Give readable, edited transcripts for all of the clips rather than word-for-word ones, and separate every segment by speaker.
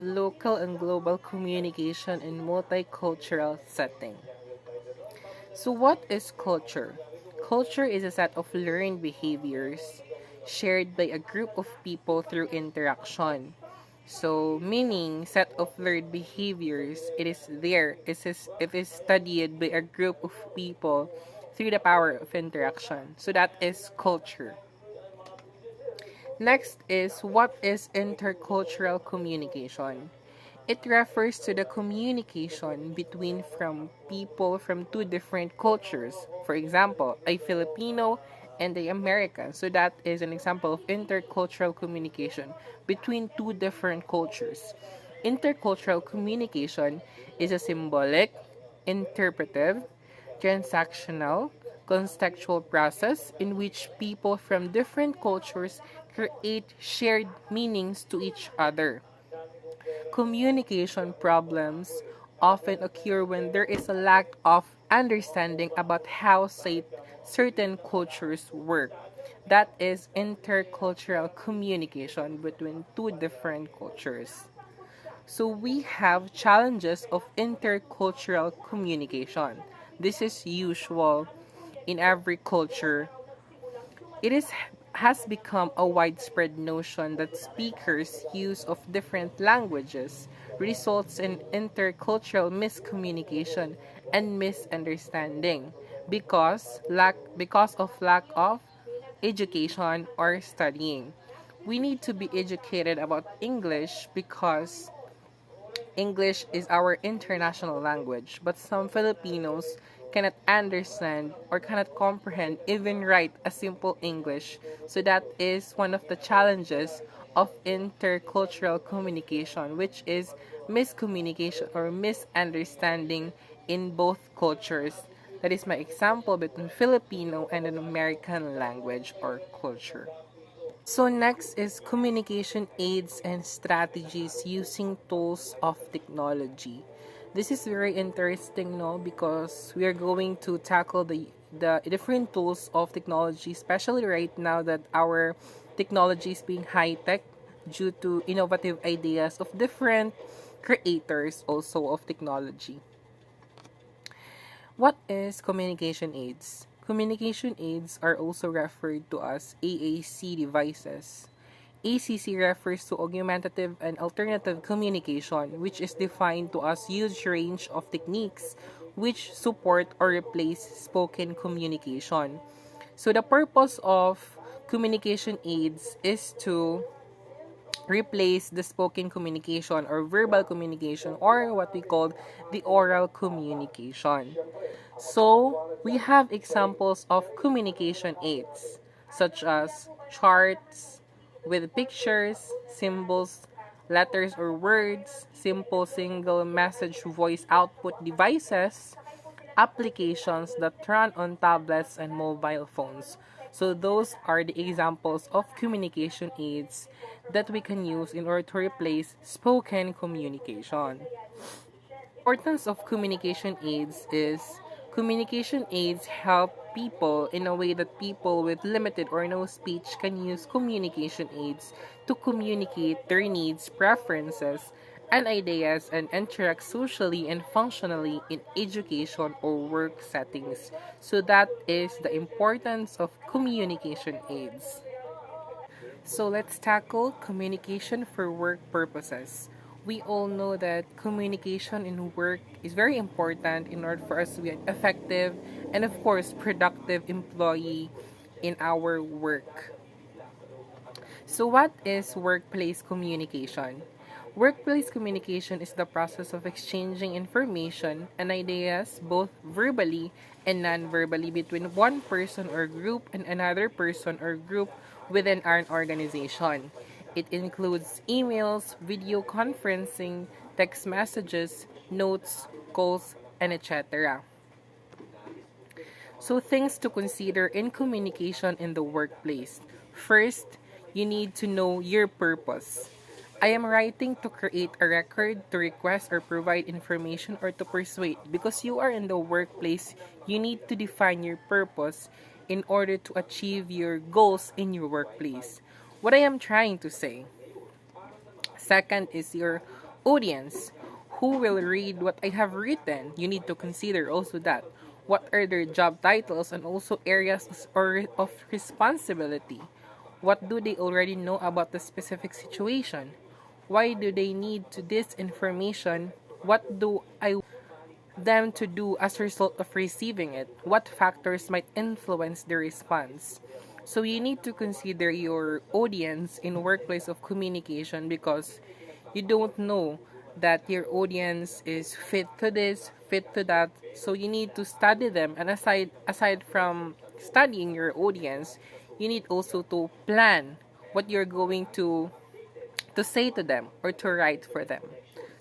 Speaker 1: local and global communication in multicultural setting. So what is culture? Culture is a set of learned behaviors shared by a group of people through interaction. So, meaning set of learned behaviors, it is studied by a group of people through the power of interaction. So that is culture. Next is what is intercultural communication? It refers to the communication between from people from two different cultures. For example, a Filipino and a American. So that is an example of intercultural communication between two different cultures. Intercultural communication is a symbolic, interpretive, transactional, contextual process in which people from different cultures create shared meanings to each other. Communication problems often occur when there is a lack of understanding about how certain cultures work. That is intercultural communication between two different cultures. So we have challenges of intercultural communication. This is usual in every culture. It is has become a widespread notion that speakers' use of different languages results in intercultural miscommunication and misunderstanding because of lack of education or studying. We need to be educated about English because English is our international language, but some Filipinos cannot understand or cannot comprehend even write a simple English. So that is one of the challenges of intercultural communication, which is miscommunication or misunderstanding in both cultures. That is my example between Filipino and an American language or culture. So next is communication aids and strategies using tools of technology. This is very interesting, no, because we are going to tackle the different tools of technology, especially right now that our technology is being high tech due to innovative ideas of different creators also of technology. What is communication aids? Communication aids are also referred to as AAC devices. ACC refers to augmentative and alternative communication, which is defined to as huge range of techniques which support or replace spoken communication. So the purpose of communication aids is to replace the spoken communication or verbal communication or what we call the oral communication. So, we have examples of communication aids such as charts with pictures, symbols, letters or words, simple single message voice output devices, applications that run on tablets and mobile phones. So those are the examples of communication aids that we can use in order to replace spoken communication. Importance of communication aids help people in a way that people with limited or no speech can use communication aids to communicate their needs, preferences, and ideas and interact socially and functionally in education or work settings. So that is the importance of communication aids. So let's tackle communication for work purposes. We all know that communication in work is very important in order for us to be an effective and, of course, productive employee in our work. So, what is workplace communication? Workplace communication is the process of exchanging information and ideas both verbally and non verbally between one person or group and another person or group within an organization. It includes emails, video conferencing, text messages, notes, calls, and etc. So, things to consider in communication in the workplace. First, you need to know your purpose. I am writing to create a record, to request or provide information, or to persuade. Because you are in the workplace, you need to define your purpose in order to achieve your goals in your workplace. What I am trying to say. Second is your Audience, who will read what I have written? You need to consider also that. What are their job titles and also areas of responsibility? What do they already know about the specific situation? Why do they need to this information? What do I them to do as a result of receiving it? What factors might influence the response? So you need to consider your audience in workplace of communication because you don't know that your audience is fit to this, fit to that. So you need to study them, and aside from studying your audience, you need also to plan what you're going to say to them or to write for them.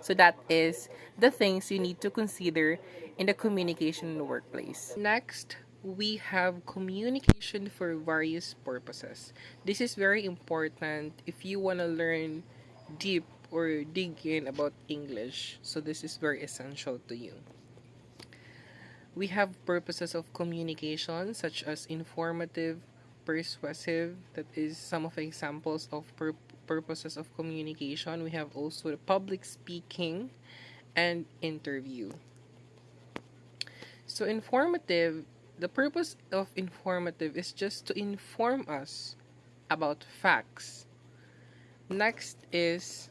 Speaker 1: So that is the things you need to consider in the communication in the workplace. Next, we have communication for various purposes. This is very important if you want to learn deep or dig in about English. So this is very essential to you. We have purposes of communication such as informative, persuasive, that is some of the examples of purposes of communication. We have also the public speaking and interview. So informative, the purpose of informative is just to inform us about facts. Next is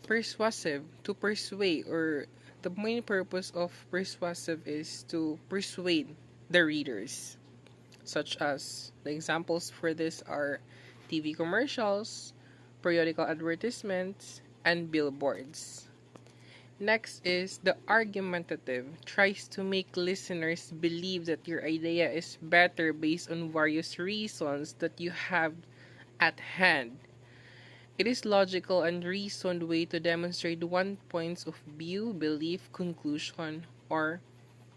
Speaker 1: persuasive, to persuade, or the main purpose of persuasive is to persuade the readers, such as the examples for this are TV commercials, periodical advertisements, and billboards. Next is the argumentative, tries to make listeners believe that your idea is better based on various reasons that you have at hand. It is logical and reasoned way to demonstrate one points of view, belief, conclusion, or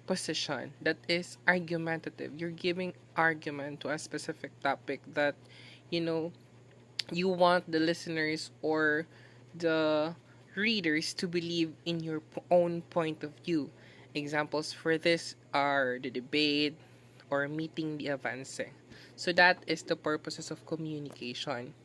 Speaker 1: position. That is argumentative. You're giving argument to a specific topic that you know you want the listeners or the readers to believe in your own point of view. Examples for this are the debate or meeting the avance. So that is the purposes of communication.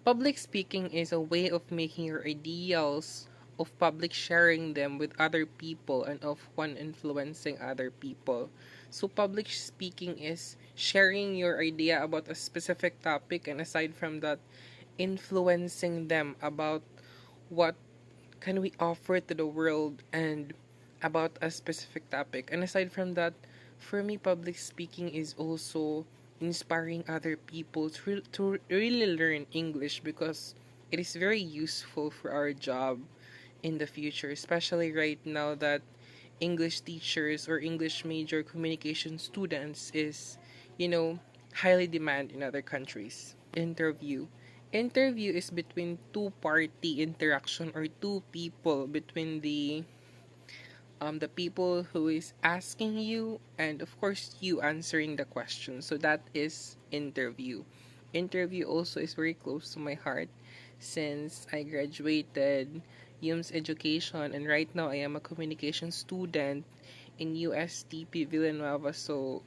Speaker 1: Public speaking is a way of making your ideals of public sharing them with other people and of one influencing other people. So public speaking is sharing your idea about a specific topic and aside from that influencing them about what can we offer to the world and about a specific topic. And aside from that, for me, public speaking is also inspiring other people to really learn English because it is very useful for our job in the future, especially right now that English teachers or English major communication students is, highly demanded in other countries. Interview. Interview is between two party interaction or two people between the people who is asking you and of course you answering the question. So that is interview. Interview also is very close to my heart since I graduated UMS education and right now I am a communication student in USTP Villanueva. So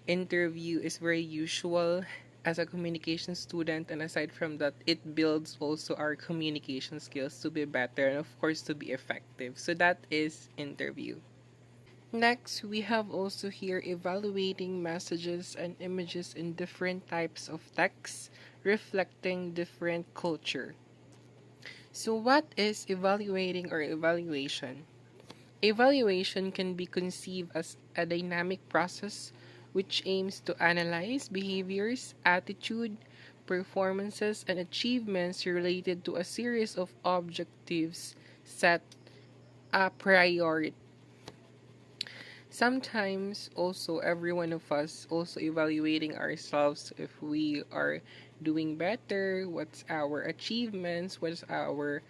Speaker 1: interview is very usual as a communication student, and aside from that it builds also our communication skills to be better and of course to be effective. So that is interview. Next, we have also here evaluating messages and images in different types of text reflecting different culture. So what is evaluating or evaluation? Evaluation can be conceived as a dynamic process which aims to analyze behaviors, attitude, performances, and achievements related to a series of objectives set a priori. Sometimes also every one of us also evaluating ourselves if we are doing better, what's our achievements, what's our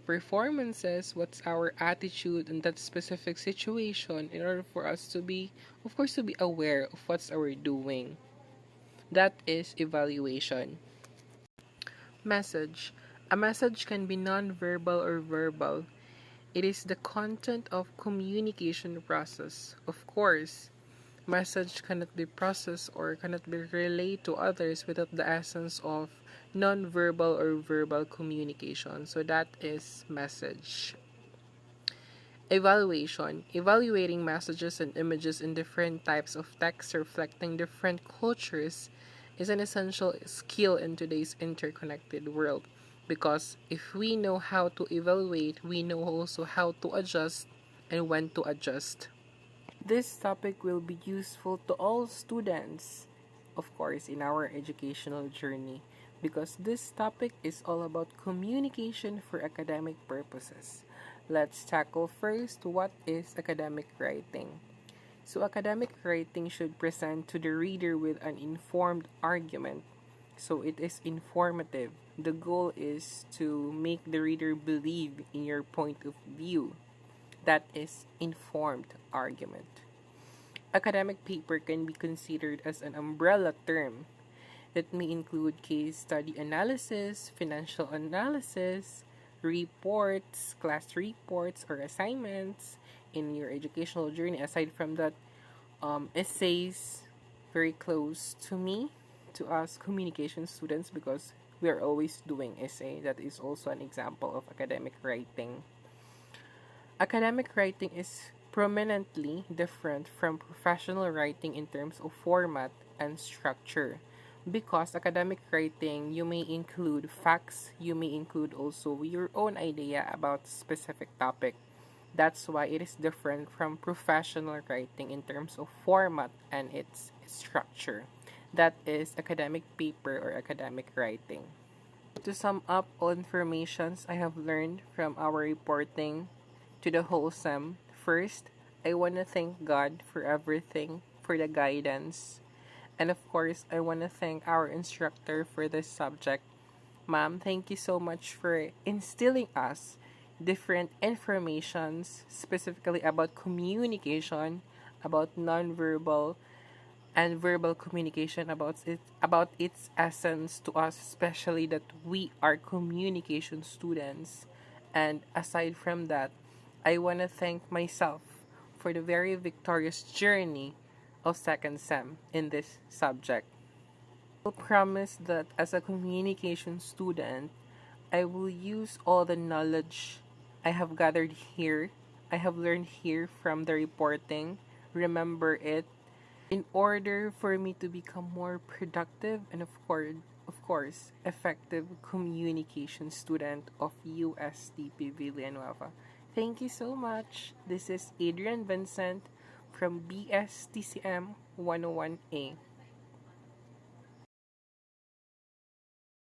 Speaker 1: performances, what's our attitude in that specific situation in order for us to be, of course, to be aware of what's our doing. That is evaluation. Message. A message can be non-verbal or verbal. It is the content of communication process. Of course, message cannot be processed or cannot be relayed to others without the essence of non-verbal or verbal communication. So that is message. Evaluation. Evaluating messages and images in different types of text reflecting different cultures is an essential skill in today's interconnected world, because if we know how to evaluate, we know also how to adjust and when to adjust. This topic will be useful to all students, of course, in our educational journey, because this topic is all about communication for academic purposes. Let's tackle first what is academic writing. So, academic writing should present to the reader with an informed argument. So, it is informative. The goal is to make the reader believe in your point of view. That is informed argument. Academic paper can be considered as an umbrella term that may include case study analysis, financial analysis, reports, class reports, or assignments in your educational journey. Aside from that, essays, very close to me, to us communication students, because we are always doing essay. That is also an example of academic writing. Academic writing is prominently different from professional writing in terms of format and structure. Because academic writing, you may include facts, you may include also your own idea about specific topic. That's why it is different from professional writing in terms of format and its structure. That is academic paper or academic writing. To sum up all informations I have learned from our reporting to the whole SEM, first, I want to thank God for everything, for the guidance. And of course, I want to thank our instructor for this subject. Ma'am, thank you so much for instilling us different informations, specifically about communication, about nonverbal and verbal communication, about its essence to us, especially that we are communication students. And aside from that, I want to thank myself for the very victorious journey of second sem in this subject. I will promise that as a communication student, I will use all the knowledge I have gathered here, I have learned here from the reporting, remember it, in order for me to become more productive and of course, effective communication student of USTP Villanueva. Thank you so much. This is Adrian Vincent from BSTCM 101A.